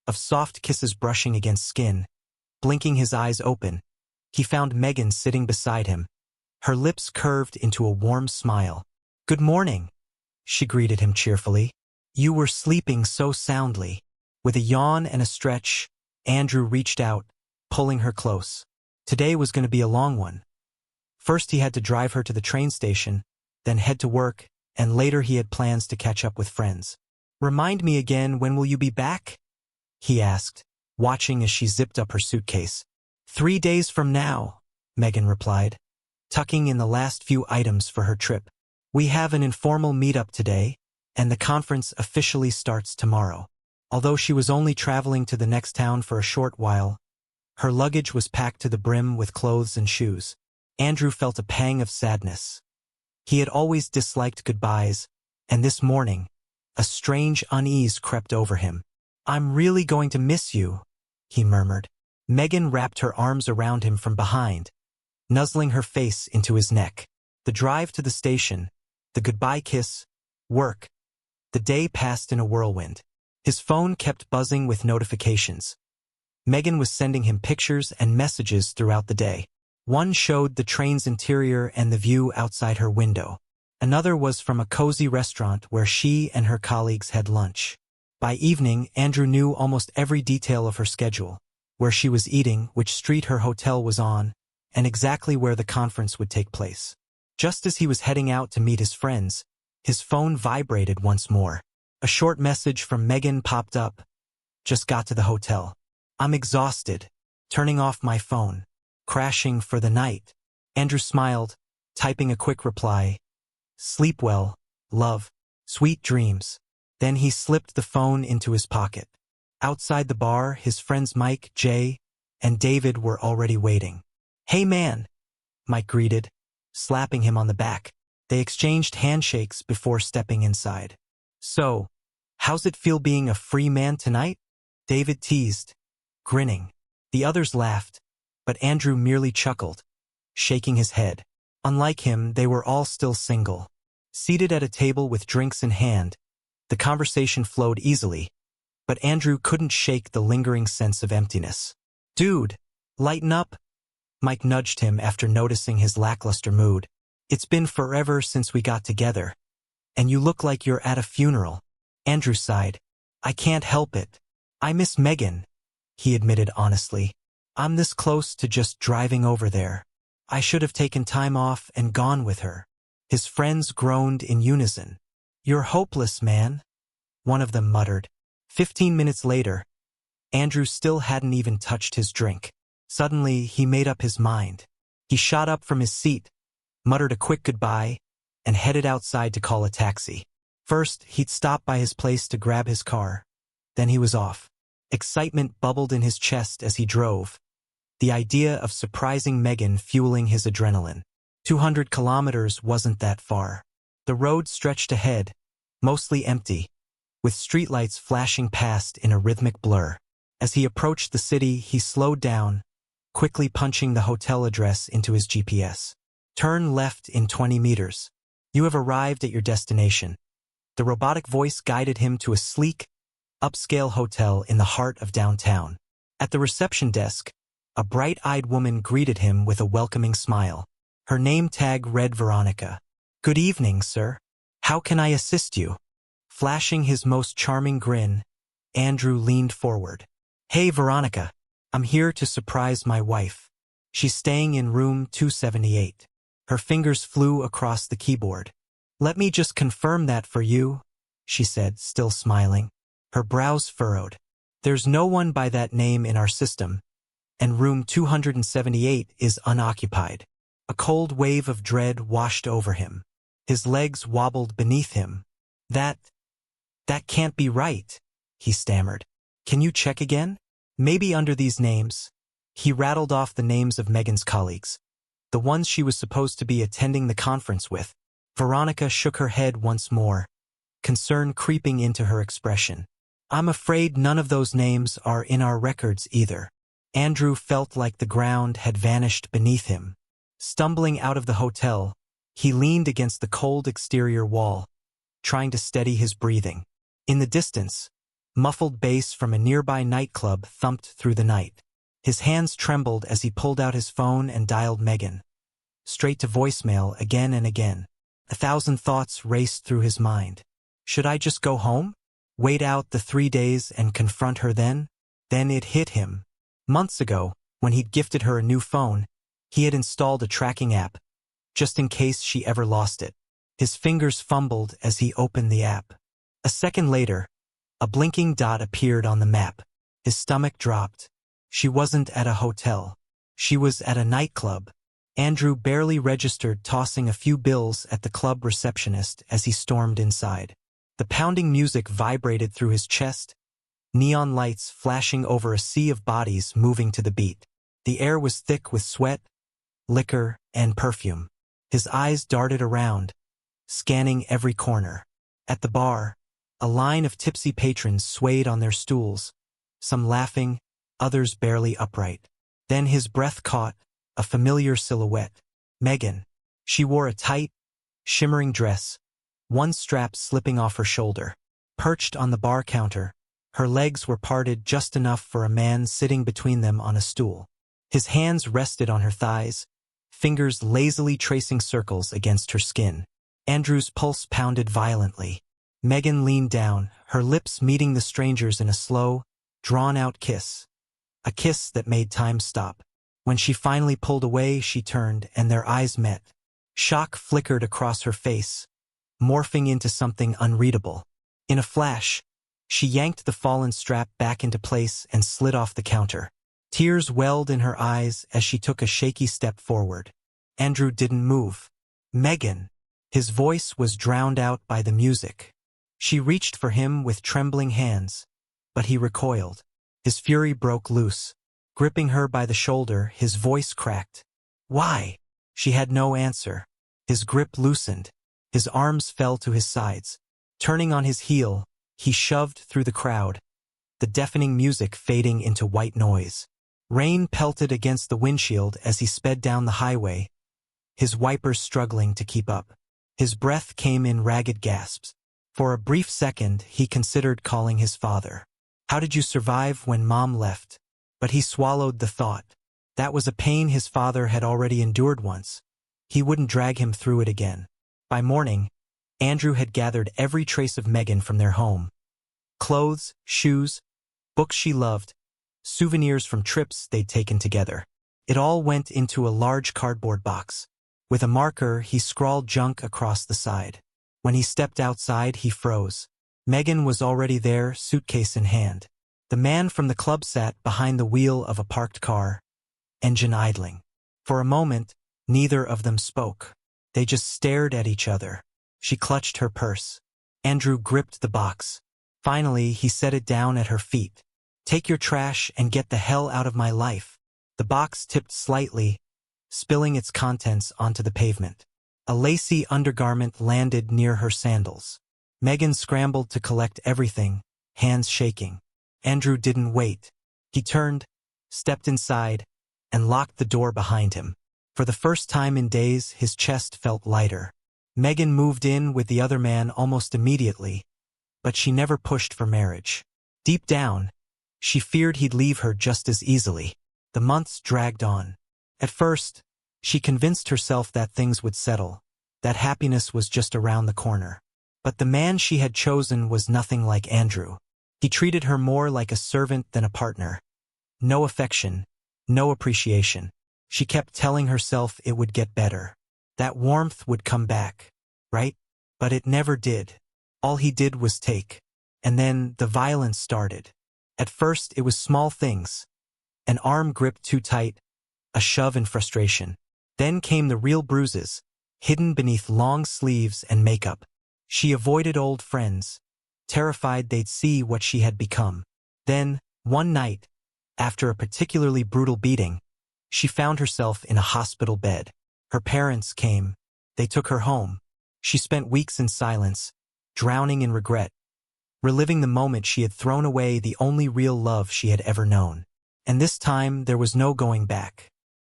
of soft kisses brushing against skin. Blinking his eyes open, he found Megan sitting beside him. Her lips curved into a warm smile. "Good morning," she greeted him cheerfully. "You were sleeping so soundly." With a yawn and a stretch, Andrew reached out, pulling her close. Today was going to be a long one. First he had to drive her to the train station, then head to work, and later he had plans to catch up with friends. "Remind me again, when will you be back?" he asked, watching as she zipped up her suitcase. 3 days from now," Megan replied, tucking in the last few items for her trip. "We have an informal meetup today, and the conference officially starts tomorrow." Although she was only traveling to the next town for a short while, her luggage was packed to the brim with clothes and shoes. Andrew felt a pang of sadness. He had always disliked goodbyes, and this morning, a strange unease crept over him. "I'm really going to miss you," he murmured. Megan wrapped her arms around him from behind, nuzzling her face into his neck. The drive to the station, the goodbye kiss, work. The day passed in a whirlwind. His phone kept buzzing with notifications. Megan was sending him pictures and messages throughout the day. One showed the train's interior and the view outside her window. Another was from a cozy restaurant where she and her colleagues had lunch. By evening, Andrew knew almost every detail of her schedule, where she was eating, which street her hotel was on, and exactly where the conference would take place. Just as he was heading out to meet his friends, his phone vibrated once more. A short message from Megan popped up. "Just got to the hotel. I'm exhausted. Turning off my phone. Crashing for the night." Andrew smiled, typing a quick reply. "Sleep well, love. Sweet dreams." Then he slipped the phone into his pocket. Outside the bar, his friends Mike, Jay, and David were already waiting. "Hey man," Mike greeted, slapping him on the back. They exchanged handshakes before stepping inside. "So, how's it feel being a free man tonight?" David teased, grinning. The others laughed, but Andrew merely chuckled, shaking his head. Unlike him, they were all still single. Seated at a table with drinks in hand, the conversation flowed easily, but Andrew couldn't shake the lingering sense of emptiness. "Dude, lighten up," Mike nudged him after noticing his lackluster mood. "It's been forever since we got together, and you look like you're at a funeral." Andrew sighed. "I can't help it. I miss Megan," he admitted honestly. "I'm this close to just driving over there. I should have taken time off and gone with her." His friends groaned in unison. "You're hopeless, man," one of them muttered. 15 minutes later, Andrew still hadn't even touched his drink. Suddenly, he made up his mind. He shot up from his seat, muttered a quick goodbye, and headed outside to call a taxi. First, he'd stop by his place to grab his car. Then he was off. Excitement bubbled in his chest as he drove, the idea of surprising Megan fueling his adrenaline. 200 kilometers wasn't that far. The road stretched ahead, mostly empty, with streetlights flashing past in a rhythmic blur. As he approached the city, he slowed down, quickly punching the hotel address into his GPS. "Turn left in 20 meters. You have arrived at your destination." The robotic voice guided him to a sleek, upscale hotel in the heart of downtown. At the reception desk, a bright-eyed woman greeted him with a welcoming smile. Her name tag read Veronica. "Good evening, sir. How can I assist you?" Flashing his most charming grin, Andrew leaned forward. "Hey, Veronica. I'm here to surprise my wife. She's staying in room 278. Her fingers flew across the keyboard. "Let me just confirm that for you," she said, still smiling. Her brows furrowed. "There's no one by that name in our system, and room 278 is unoccupied." A cold wave of dread washed over him. His legs wobbled beneath him. That can't be right," he stammered. "Can you check again? Maybe under these names." He rattled off the names of Megan's colleagues, the ones she was supposed to be attending the conference with. Veronica shook her head once more, concern creeping into her expression. "I'm afraid none of those names are in our records either." Andrew felt like the ground had vanished beneath him. Stumbling out of the hotel, he leaned against the cold exterior wall, trying to steady his breathing. In the distance, Muffled bass from a nearby nightclub thumped through the night. His hands trembled as he pulled out his phone and dialed Megan. Straight to voicemail again and again. 1,000 thoughts raced through his mind. Should I just go home? Wait out the 3 days and confront her then? Then it hit him. Months ago, when he'd gifted her a new phone, he had installed a tracking app, just in case she ever lost it. His fingers fumbled as he opened the app. A second later, a blinking dot appeared on the map. His stomach dropped. She wasn't at a hotel. She was at a nightclub. Andrew barely registered, tossing a few bills at the club receptionist as he stormed inside. The pounding music vibrated through his chest, neon lights flashing over a sea of bodies moving to the beat. The air was thick with sweat, liquor, and perfume. His eyes darted around, scanning every corner. At the bar, a line of tipsy patrons swayed on their stools, some laughing, others barely upright. Then his breath caught a familiar silhouette. Megan. She wore a tight, shimmering dress, one strap slipping off her shoulder. Perched on the bar counter, her legs were parted just enough for a man sitting between them on a stool. His hands rested on her thighs, fingers lazily tracing circles against her skin. Andrew's pulse pounded violently. Megan leaned down, her lips meeting the stranger's in a slow, drawn-out kiss. A kiss that made time stop. When she finally pulled away, she turned, and their eyes met. Shock flickered across her face, morphing into something unreadable. In a flash, she yanked the fallen strap back into place and slid off the counter. Tears welled in her eyes as she took a shaky step forward. Andrew didn't move. Megan. His voice was drowned out by the music. She reached for him with trembling hands, but he recoiled. His fury broke loose. Gripping her by the shoulder, his voice cracked. Why? She had no answer. His grip loosened. His arms fell to his sides. Turning on his heel, he shoved through the crowd, the deafening music fading into white noise. Rain pelted against the windshield as he sped down the highway, his wipers struggling to keep up. His breath came in ragged gasps. For a brief second, he considered calling his father. How did you survive when Mom left? But he swallowed the thought. That was a pain his father had already endured once. He wouldn't drag him through it again. By morning, Andrew had gathered every trace of Megan from their home. Clothes, shoes, books she loved, souvenirs from trips they'd taken together. It all went into a large cardboard box. With a marker, he scrawled junk across the side. When he stepped outside, he froze. Megan was already there, suitcase in hand. The man from the club sat behind the wheel of a parked car, engine idling. For a moment, neither of them spoke. They just stared at each other. She clutched her purse. Andrew gripped the box. Finally, he set it down at her feet. Take your trash and get the hell out of my life. The box tipped slightly, spilling its contents onto the pavement. A lacy undergarment landed near her sandals. Megan scrambled to collect everything, hands shaking. Andrew didn't wait. He turned, stepped inside, and locked the door behind him. For the first time in days, his chest felt lighter. Megan moved in with the other man almost immediately, but she never pushed for marriage. Deep down, she feared he'd leave her just as easily. The months dragged on. At first, she convinced herself that things would settle, that happiness was just around the corner. But the man she had chosen was nothing like Andrew. He treated her more like a servant than a partner. No affection, no appreciation. She kept telling herself it would get better. That warmth would come back, right? But it never did. All he did was take. And then the violence started. At first, it was small things. An arm gripped too tight, a shove in frustration. Then came the real bruises, hidden beneath long sleeves and makeup. She avoided old friends, terrified they'd see what she had become. Then, one night, after a particularly brutal beating, she found herself in a hospital bed. Her parents came. They took her home. She spent weeks in silence, drowning in regret, reliving the moment she had thrown away the only real love she had ever known. And this time, there was no going back.